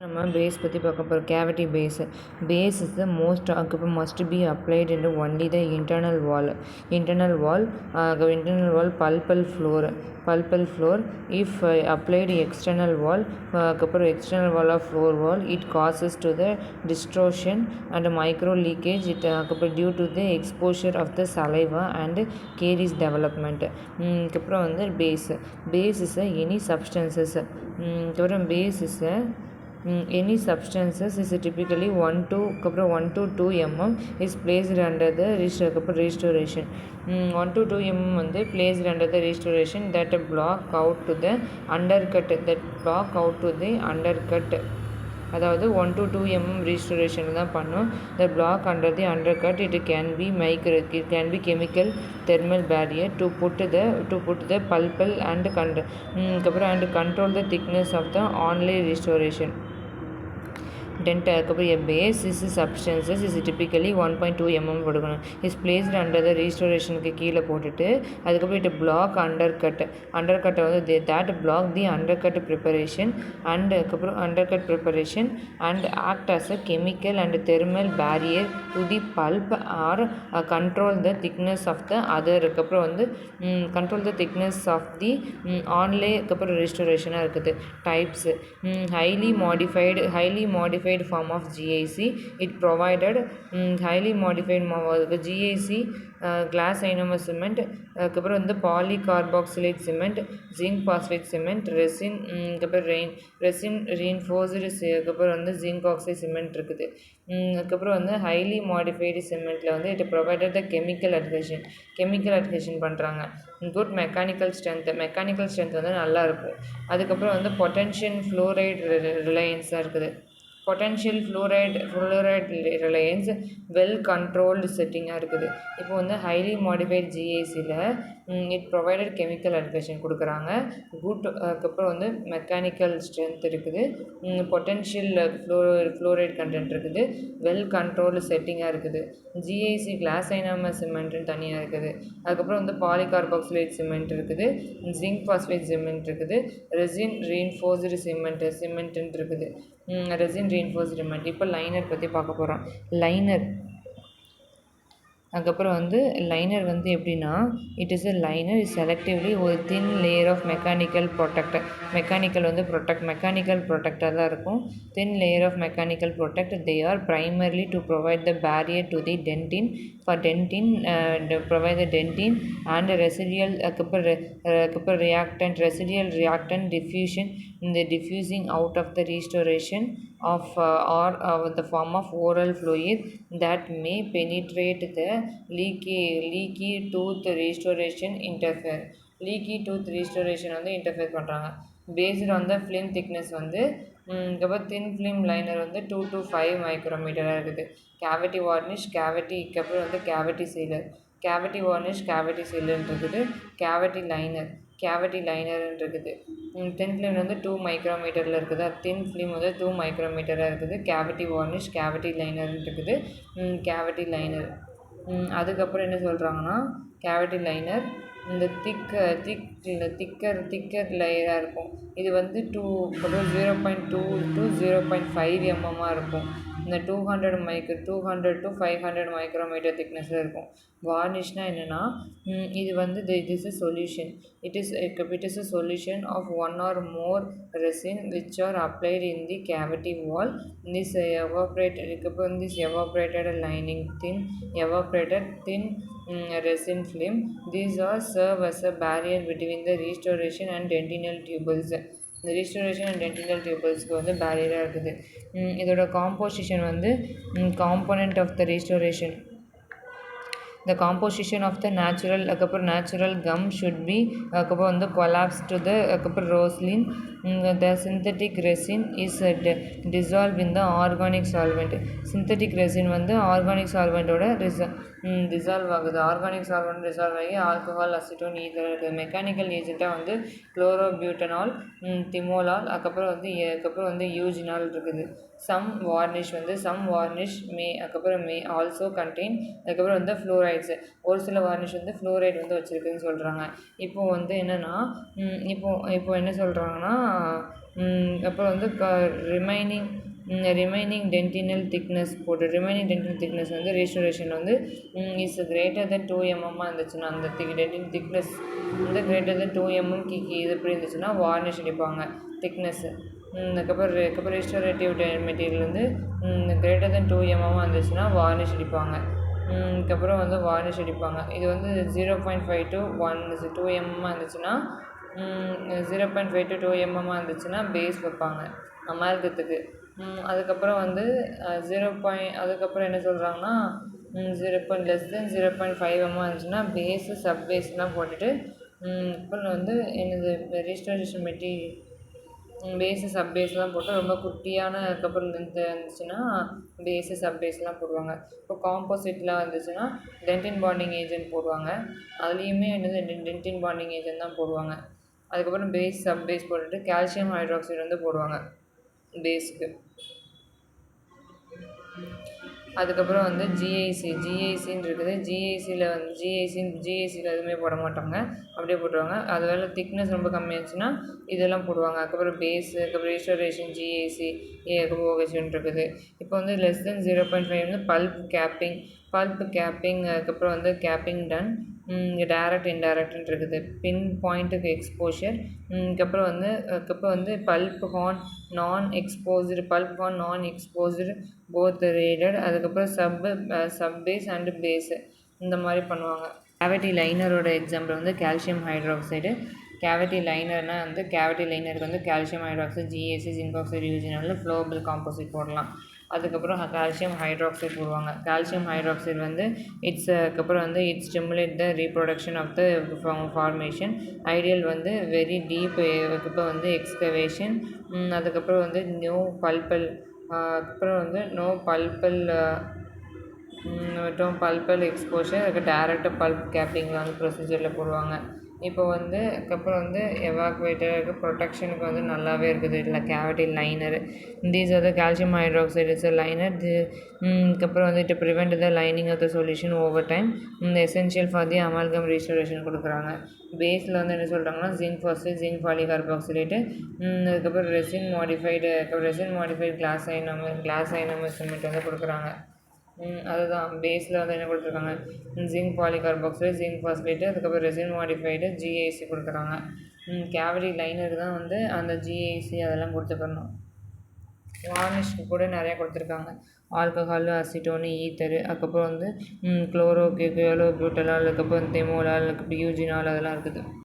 நம்ம பேஸ் பற்றி பார்க்க போகிறோம். Cavity base. Base is the most must be applied in only the internal wall. Internal wall pulpal floor. If applied external wall, external wall of floor wall, it causes to the distortion and micro leakage. It due to the exposure of the saliva and caries development. அப்புறம் வந்து base is any substances. base is any substances is typically 1 to 2 mm is placed under the restoration. 1 to 2 mm வந்து placed under the restoration that block out to the undercut. அதாவது 1 to 2 mm restoration தான் பண்ணும். The block under the undercut, it can be chemical thermal barrier to put the pulpal and control the thickness of the onlay restoration. A base is substances is typically 1.2 mm கொடுக்கணும். is placed under the restoration கீழே போட்டுட்டு அதுக்கப்புறம் it block undercut வந்து that block the undercut preparation and act as a chemical and thermal barrier to the pulp or control the thickness of the other அதுக்கப்புறம் வந்து control the thickness of the onlay restoration இருக்குது. types highly modified form of GIC. It provided highly modified GIC glass ionomer cement, அப்புறம் வந்து polycarboxylate cement, zinc phosphate cement, resin reinforced அப்புறம் வந்து zinc oxide cement இருக்குது. அதுக்கப்புறம் வந்து highly modified cementல வந்து it provided the chemical adhesion பண்ணுறாங்க. good mechanical strength வந்து நல்லா இருக்கும். அதுக்கப்புறம் வந்து potential fluoride reliance இருக்குது. potential fluoride reliance well controlled செட்டிங்காக இருக்குது. இப்போ வந்து highly modified GICல it provided chemical adhesion கொடுக்குறாங்க. good அதுக்கப்புறம் வந்து மெக்கானிக்கல் ஸ்ட்ரென்த் இருக்குது. potential fluoride content இருக்குது. well controlled செட்டிங்காக இருக்குது. GIC glass ionomer cement தனியாக இருக்குது. அதுக்கப்புறம் வந்து polycarboxylate cement இருக்குது. zinc phosphate cement இருக்குது. resin reinforced cement இருக்குது. resin reinforced cement. இப்போ லைனர் பற்றி பார்க்க போகிறோம். அதுக்கப்புறம் வந்து லைனர் வந்து எப்படின்னா it is a liner is selectively ஒரு தின் லேயர் ஆஃப் மெக்கானிக்கல் ப்ரொடெக்டாக தான் இருக்கும். Thin layer of mechanical protect they are primarily to provide the barrier to the dentin provide the dentin and residual reactant diffusion in the diffusing out of the restoration of or the form of oral fluid that may penetrate the leaky tooth restoration interfere. வந்து interfere பண்ணுறாங்க. based on the film thickness வந்து thin film liner வந்து 2 to 5 மைக்ரோமீட்டராக இருக்குது. cavity varnish cavity sealer இருக்குது. cavity liner இருக்குது. thin film வந்து 2 மைக்ரோமீட்டரில் இருக்குது. thin film வந்து 2 மைக்ரோமீட்டராக இருக்குது. cavity varnish cavity liner இருக்குது. cavity liner அதுக்கப்புறம் என்ன சொல்கிறாங்கன்னா cavity liner இந்த திக்கர் லேயராக இருக்கும். இது வந்து 0.2 to 0.5 mm இருக்கும். இந்த 200 to 500 மைக்ரோமீட்டர் திக்னஸில் இருக்கும். வார்னிஷ்னா என்னென்னா இது வந்து this is solution. It is a solution of one or more resin which are applied in the cavity wall. This evaporated lining evaporated thin resin film. These are serve as a barrier between the restoration and dentinal tubules. இந்த restoration and dentinal tubulesக்கு வந்து பேரியராக இருக்குது. இதோட composition வந்து component of the restoration. The composition of the natural gum should be வந்து collapsed to the rosin. The synthetic resin is dissolved in the organic solvent. synthetic resin வந்து organic சால்வெண்ட்டோட dissolve ஆகுது. Organic solvent dissolve ஆகி alcohol acetone ether இருக்குது. Mechanical ஏஜெண்ட்டாக வந்து chlorobutanol thymol அதுக்கப்புறம் வந்து யூஜினால் இருக்குது. Some varnish may also contain அதுக்கப்புறம் வந்து ஃப்ளோரைட்ஸு ஒரு சில வார்னிஷ் வந்து ஃப்ளோரைட் வந்து வச்சுருக்குதுன்னு சொல்கிறாங்க. இப்போது வந்து என்னென்னா இப்போ என்ன சொல்கிறாங்கன்னா அப்புறம் வந்து ரிமைனிங் டென்டினல் திக்னஸ் போட்டு ரிமைனிங் டென்டினல் திக்னஸ் வந்து ரீஸ்டோரேஷன் வந்து இஸ் கிரேட்டர் தென் 2 mm இருந்துச்சுன்னா அந்த டென்டினல் திக்னஸ் வந்து கிரேட்டர் தென் 2 mm இது எப்படி இருந்துச்சுன்னா வார்னிஷ் அடிப்பாங்க திக்னஸ்ஸு. அதுக்கப்புறம் ரெஸ்டோரேட்டிவ் மெட்டீரியல் வந்து கிரேட்டர் தென் 2 mm இருந்துச்சுன்னா வார்னிஷ் அடிப்பாங்க. அதுக்கப்புறம் வந்து வார்னிஷ் அடிப்பாங்க. இது வந்து 0.5 to 2 mm இருந்துச்சுன்னா 0.5 to 2 mm இருந்துச்சுன்னா பேஸ் வைப்பாங்க அமால்கத்துக்கு. அதுக்கப்புறம் வந்து அதுக்கப்புறம் என்ன சொல்கிறாங்கன்னா 0.5 mm இருந்துச்சுன்னா பேஸு சப்பேஸ்லாம் போட்டுட்டு அப்புறம் வந்து என்னது ரெஜிஸ்ட்ரேஷன் பேஸு சப்பேஸ்லாம் போட்டு ரொம்ப குட்டியான அதுக்கப்புறம் லென்த் இருந்துச்சுன்னா பேஸு சப்பேஸ்லாம் போடுவாங்க. இப்போ காம்போசிட்லாம் இருந்துச்சுன்னா டென்டின் பாண்டிங் ஏஜென்ட் போடுவாங்க. அதுலேயுமே என்னது டென்டின் பாண்டிங் ஏஜென்ட் தான் போடுவாங்க. அதுக்கப்புறம் பேஸ் சப்பேஸ் போட்டுட்டு கால்சியம் ஹைட்ராக்சைடு வந்து போடுவாங்க பேஸுக்கு. அதுக்கப்புறம் வந்து ஜிஐசின்னு இருக்குது. ஜிஐசியில் எதுவுமே போட மாட்டாங்க, அப்படியே போட்டுருவாங்க. அது வேலை திக்னஸ் ரொம்ப கம்மியாச்சுன்னா இதெல்லாம் போடுவாங்க. அதுக்கப்புறம் பேஸு, அதுக்கப்புறம் ரெஸ்டோரேஷன், ஜிஐசி, ஓகேஷன் இருக்குது. இப்போ வந்து லெஸ் தென் 0.5 வந்து பல்ப் கேப்பிங், அதுக்கப்புறம் வந்து கேப்பிங் டன், டைரக்ட் இன்டைரக்ட்னு இருக்குது. பின் பாயிண்ட்டுக்கு எக்ஸ்போஷர், அதுக்கப்புறம் வந்து பல்ப் ஹார்ன் நான் எக்ஸ்போஸ்டு போத் ரேடட், அதுக்கப்புறம் சப்பேஸ் அண்டு பேஸு இந்த மாதிரி பண்ணுவாங்க. கேவிட்டி லைனரோட எக்ஸாம்பிள் வந்து கால்சியம் ஹைட்ராக்சைடு. கேவிட்டி லைனர்னால் வந்து கேவிட்டி லைனருக்கு வந்து calcium hydroxide, GIC, zinc oxide eugenol flowable composite போடலாம். அதுக்கப்புறம் கால்சியம் ஹைட்ராக்சைடு போடுவாங்க. கால்சியம் ஹைட்ராக்சைடு வந்து அதுக்கப்புறம் வந்து stimulate the reproduction of the formation. Ideal வந்து வெரி டீப் அதுக்கப்புறம் வந்து எக்ஸ்கவேஷன். அதுக்கப்புறம் வந்து அப்புறம் வந்து பல்பல் எக்ஸ்போஷர், அதுக்கு டைரக்ட் பல்ப் கேப்பிங்கில் வந்து ப்ரொசீஜரில் போடுவாங்க. இப்போ வந்து அதுக்கப்புறம் வந்து எவாக்குவேட்டர் ப்ரொடெக்ஷனுக்கு வந்து நல்லாவே இருக்குது இதில் cavity liner. These are the calcium hydroxide is liner. அதுக்கப்புறம் வந்து prevent the lining of the solution over time. Essential for the amalgam restoration கொடுக்குறாங்க. பேஸில் வந்து என்ன சொல்கிறாங்கன்னா ஜிங்க் ஃபாஸ்பேட், ஜிங்க் பாலிகார்பாக்சிலேட்டு, அதுக்கப்புறம் ரெசின் மாடிஃபைடு கிளாஸ் ஐனமஸ் சிமெண்ட் வந்து கொடுக்குறாங்க. அதுதான் பேஸில் வந்து என்ன கொடுத்துருக்காங்க ஜிங்க் பாலிகார்பாக்சைடு, ஜிங்க் பாஸ்பேட்டு, அதுக்கப்புறம் ரெசின் மாடிஃபைடு, ஜிஐசி கொடுக்குறாங்க. கேவிட்டி லைனருக்கு தான் வந்து அந்த ஜிஐசி அதெல்லாம் கொடுத்துக்கணும். வார்னிஷ்க்கு கூட நிறையா கொடுத்துருக்காங்க. ஆல்கஹால், அசிட்டோனு, ஈத்தரு, அதுக்கப்புறம் வந்து குளோரோபியூட்டலால், அதுக்கப்புறம் தெமோலால், யூஜினால் அதெல்லாம் இருக்குது.